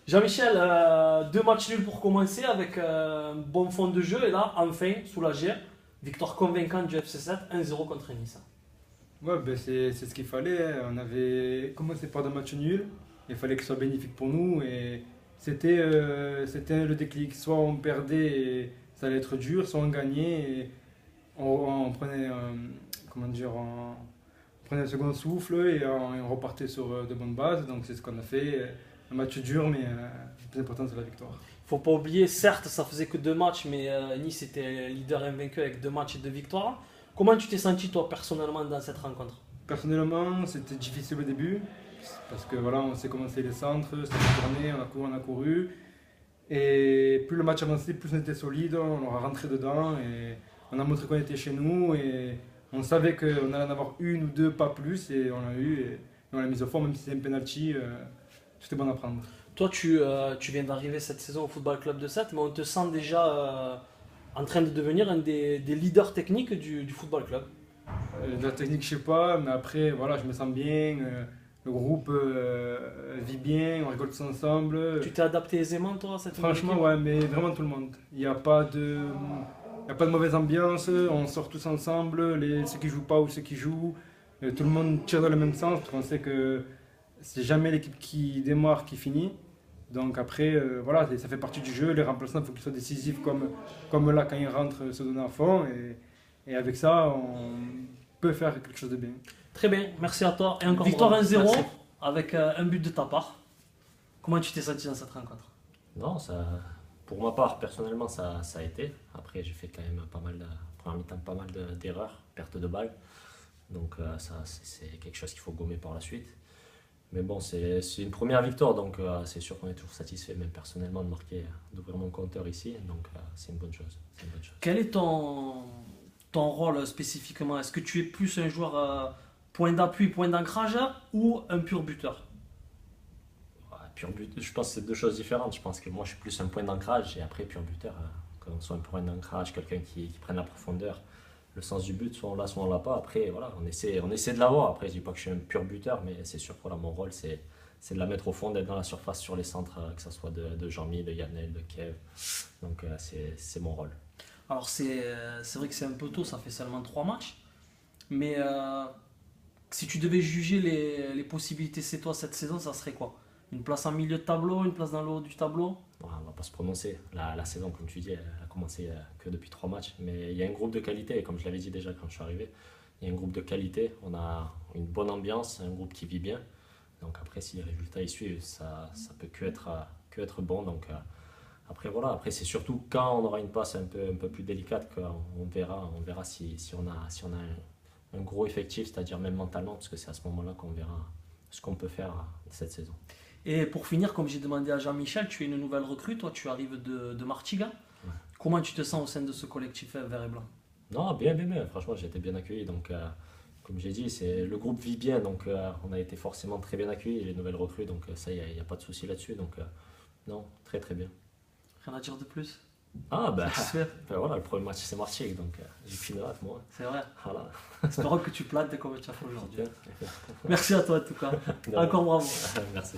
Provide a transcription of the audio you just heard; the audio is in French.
Jean-Michel, 2 matchs nuls pour commencer avec un bon fond de jeu et là, enfin, soulagé, victoire convaincante du FC7, 1-0 contre Nice. Ouais, ben c'est ce qu'il fallait, hein. On avait commencé par 2 matchs nuls. Il fallait que ce soit bénéfique pour nous. Et c'était le déclic. Soit on perdait et ça allait être dur, soit on gagnait et on prenait, comment dire, on prenait un second souffle et on repartait sur de bonnes bases. Donc c'est ce qu'on a fait. Un match dur, mais le plus important c'est la victoire. Faut pas oublier, certes, ça faisait que 2 matchs, mais Nice était leader invaincu avec 2 matchs et 2 victoires. Comment tu t'es senti toi personnellement dans cette rencontre? Personnellement, c'était difficile au début parce que voilà, on sait commencer les centres, c'était tourné, on a couru. Et plus le match avançait, plus on était solide, on aura rentré dedans et on a montré qu'on était chez nous et on savait qu'on allait en avoir une ou deux, pas plus, et on l'a eu et on l'a mis au fond, même si c'est un penalty, tout est bon à prendre. Toi, tu viens d'arriver cette saison au Football Club de Sète, mais on te sent déjà en train de devenir un des leaders techniques du Football Club. La technique, je sais pas, mais après, voilà, je me sens bien, le groupe vit bien, on rigole tous ensemble. Tu t'es adapté aisément toi à cette nouvelle Franchement, équipe? ouais, mais vraiment tout le monde. Il y a pas de mauvaise ambiance, on sort tous ensemble, ceux qui jouent pas ou ceux qui jouent, tout le monde tire dans le même sens, parce qu'on sait que c'est jamais l'équipe qui démarre qui finit. Donc après, voilà, ça fait partie du jeu, les remplaçants, il faut qu'ils soient décisifs comme là quand ils rentrent, se donner à fond, et avec ça, on peut faire quelque chose de bien. Très bien, merci à toi. Et encore Victoire victoire 1-0 Merci. avec un but de ta part. Comment tu t'es senti dans cette rencontre? Non, pour ma part, personnellement, ça a été. Après, j'ai fait quand même pas mal première mi-temps, pas mal d'erreurs, perte de balles. Donc ça, c'est quelque chose qu'il faut gommer par la suite. Mais bon, c'est une première victoire, donc c'est sûr qu'on est toujours satisfait, même personnellement, d'ouvrir mon compteur ici. Donc c'est une bonne chose. C'est une bonne chose. Quel est ton rôle spécifiquement? Est-ce que tu es plus un joueur point d'appui, point d'ancrage ou un pur buteur? Ouais, pur but, je pense que c'est deux choses différentes. Je pense que moi, je suis plus un point d'ancrage et après, pur buteur, quand on soit un point d'ancrage, quelqu'un qui prenne la profondeur, le sens du but, soit on l'a, soit on l'a pas. Après, voilà, on essaie de l'avoir. Après, je dis pas que je suis un pur buteur, mais c'est sûr que voilà, mon rôle, c'est de la mettre au fond, d'être dans la surface sur les centres, que ce soit de Jean-Mi, de Yannel, de Kev. Donc, c'est mon rôle. Alors c'est vrai que c'est un peu tôt, ça fait seulement 3 matchs. Mais si tu devais juger les possibilités c'est toi cette saison, ça serait quoi? Une place en milieu de tableau, une place dans le haut du tableau? Bon, on va pas se prononcer. La saison, comme tu dis, elle a commencé que depuis 3 matchs. Mais il y a un groupe de qualité, et comme je l'avais dit déjà quand je suis arrivé, il y a un groupe de qualité. On a une bonne ambiance, un groupe qui vit bien. Donc après, si les résultats y suivent, ça peut que être bon. Donc après, voilà. Après, c'est surtout quand on aura une passe un peu plus délicate qu'on verra si on a un gros effectif, c'est-à-dire même mentalement, parce que c'est à ce moment-là qu'on verra ce qu'on peut faire cette saison. Et pour finir, comme j'ai demandé à Jean-Michel, tu es une nouvelle recrue, toi tu arrives de Martiga. Ouais. Comment tu te sens au sein de ce collectif vert et blanc? Non, bien, bien, bien. Franchement, j'ai été bien accueilli. Donc, comme j'ai dit, le groupe vit bien. Donc, on a été forcément très bien accueillis, les nouvelles recrues. Donc, ça, il n'y a pas de souci là-dessus. Donc, non, très, très bien. Rien à dire de plus? Ah, ben, Satisfait? voilà, le premier match, c'est Marseille. Donc, j'ai qu'une hâte, moi. C'est vrai. Voilà. Espérons que tu plantes comme tu as fait aujourd'hui. Bien. Merci à toi en tout cas. De rien. Encore bravo. Merci.